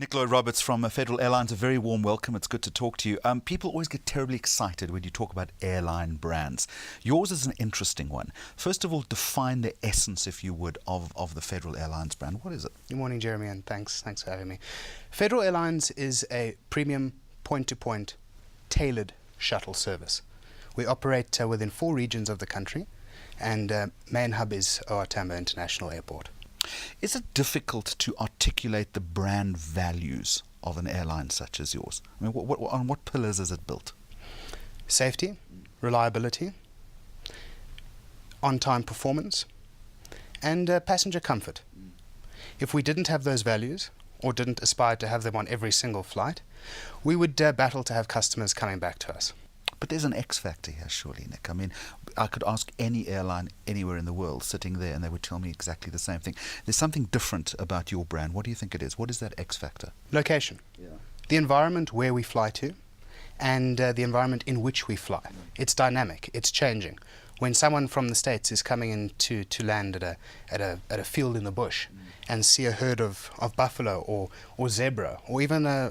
Nik Lloyd Roberts from Federal Airlines, a very warm welcome. It's good to talk to you. People always get terribly excited when you talk about airline brands. Yours is an interesting one. First of all, define the essence, if you would, of the Federal Airlines brand. What is it? Good morning, Jeremy, and thanks for having me. Federal Airlines is a premium point-to-point tailored shuttle service. We operate within 4 regions of the country, and main hub is Tambo International Airport. Is it difficult to articulate the brand values of an airline such as yours? I mean, on what pillars is it built? Safety, reliability, on-time performance, and passenger comfort. If we didn't have those values, or didn't aspire to have them on every single flight, we would battle to have customers coming back to us. But there's an X factor here, surely, Nick. I mean, I could ask any airline anywhere in the world sitting there and they would tell me exactly the same thing. There's something different about your brand. What do you think it is? What is that X factor? Location. Yeah. The environment where we fly to and the environment in which we fly. It's dynamic. It's changing. When someone from the States is coming in to land at a field in the bush and see a herd of buffalo or zebra or even a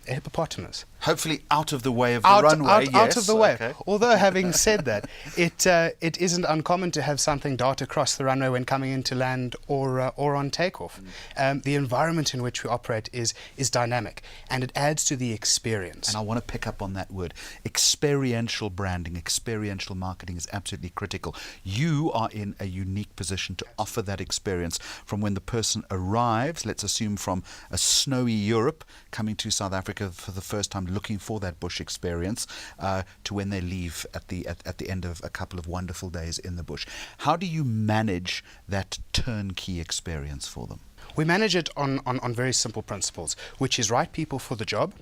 hippopotamus. Hopefully out of the way of the runway, yes. Out of the way. Okay. Although having said that, it isn't uncommon to have something dart across the runway when coming into land or on takeoff. The environment in which we operate is dynamic, and it adds to the experience. And I want to pick up on that word. Experiential branding, experiential marketing is absolutely critical. You are in a unique position to offer that experience from when the person arrives, let's assume from a snowy Europe, coming to South Africa for the first time, looking for that bush experience, to when they leave at the end of a couple of wonderful days in the bush. How do you manage that turnkey experience for them? We manage it on very simple principles, which is right people for the job.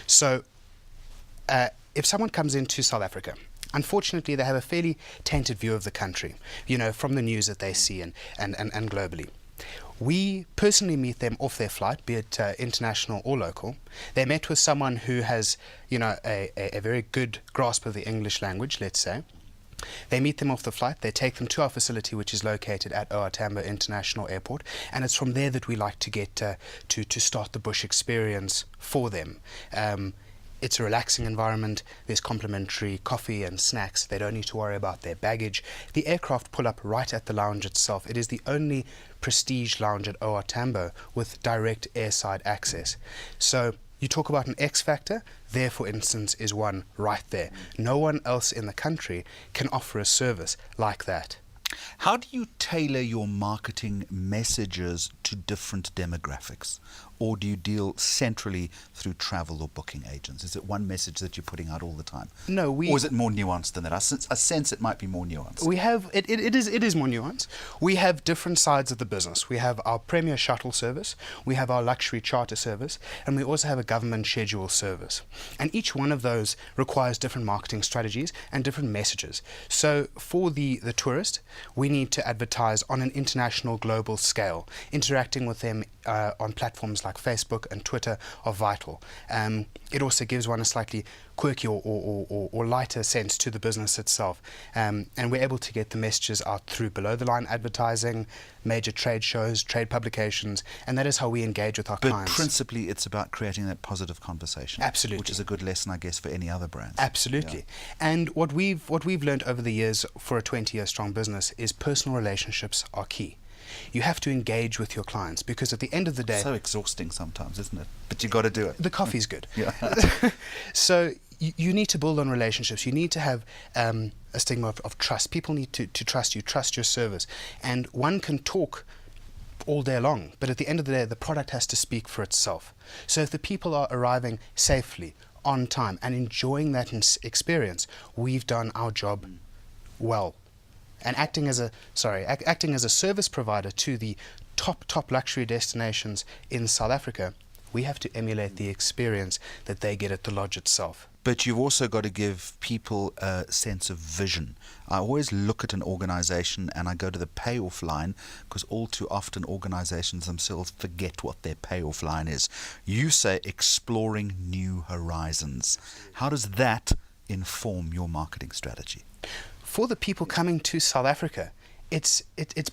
So if someone comes into South Africa, unfortunately they have a fairly tainted view of the country, from the news that they see and globally. We personally meet them off their flight, be it international or local. They're met with someone who has, a very good grasp of the English language, let's say. They meet them off the flight. They take them to our facility, which is located at Tambo International Airport, and it's from there that we like to get to start the bush experience for them. It's a relaxing environment. There's complimentary coffee and snacks. They don't need to worry about their baggage. The aircraft pull up right at the lounge itself. It is the only prestige lounge at Tambo with direct airside access. So you talk about an X factor. There, for instance, is one right there. No one else in the country can offer a service like that. How do you tailor your marketing messages to different demographics? Or do you deal centrally through travel or booking agents? Is it one message that you're putting out all the time? No, or is it more nuanced than that? I sense it might be more nuanced. We have it is more nuanced. We have different sides of the business. We have our premier shuttle service, we have our luxury charter service, and we also have a government schedule service. And each one of those requires different marketing strategies and different messages. So for the tourist, we need to advertise on an international global scale. Interacting with them on platforms like Facebook and Twitter are vital. It also gives one a slightly quirky or lighter sense to the business itself. And we're able to get the messages out through below-the-line advertising, major trade shows, trade publications, and that is how we engage with our clients. But principally, it's about creating that positive conversation. Absolutely. Which is a good lesson, I guess, for any other brands. Absolutely. Yeah. And what we've learned over the years for a 20-year strong business is personal relationships are key. You have to engage with your clients because at the end of the day... So exhausting sometimes, isn't it? But you got to do it. The coffee's good. Yeah. So you need to build on relationships. You need to have a stigma of trust. People need to trust you, trust your service. And one can talk all day long, but at the end of the day, the product has to speak for itself. So if the people are arriving safely, on time, and enjoying that experience, we've done our job well. And acting as a service provider to the top luxury destinations in South Africa, we have to emulate the experience that they get at the lodge itself. But you've also got to give people a sense of vision. I always look at an organization and I go to the payoff line because all too often organizations themselves forget what their payoff line is. You say exploring new horizons. How does that inform your marketing strategy? For the people coming to South Africa, it's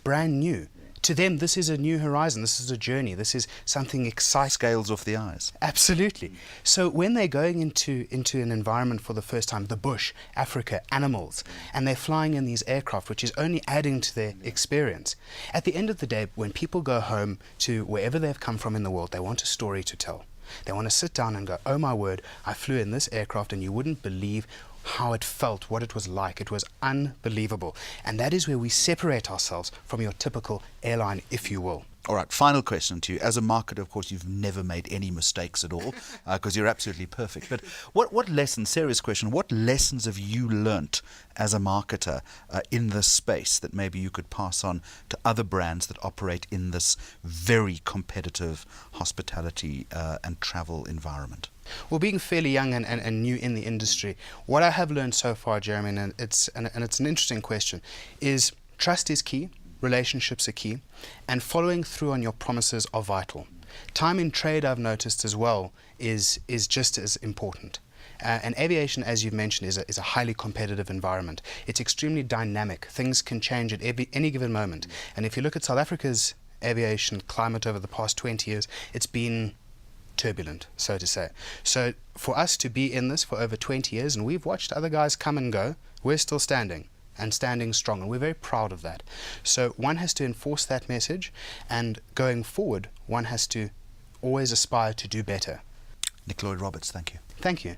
brand new. to them, this is a new horizon, this is a journey, this is something exciting. Scales off the eyes. Absolutely. So when they're going into an environment for the first time, the bush, Africa, animals, and they're flying in these aircraft, which is only adding to their experience, at the end of the day, when people go home to wherever they've come from in the world, they want a story to tell. They want to sit down and go, oh my word, I flew in this aircraft and you wouldn't believe how it felt, what it was like. It was unbelievable. And that is where we separate ourselves from your typical airline, if you will. All right, final question to you. As a marketer, of course, you've never made any mistakes at all because you're absolutely perfect. But what lessons, serious question, what lessons have you learnt as a marketer in this space that maybe you could pass on to other brands that operate in this very competitive hospitality and travel environment? Well, being fairly young and new in the industry, what I have learned so far, Jeremy, and it's an interesting question, is trust is key. Relationships are key, and following through on your promises are vital. Time in trade, I've noticed as well, is just as important. And aviation, as you've mentioned, is a highly competitive environment. It's extremely dynamic. Things can change at any given moment. And if you look at South Africa's aviation climate over the past 20 years, it's been turbulent, so to say. So for us to be in this for over 20 years, and we've watched other guys come and go, we're still standing. And standing strong, and we're very proud of that. So one has to enforce that message, and going forward, one has to always aspire to do better. Nik Lloyd Roberts, thank you. Thank you.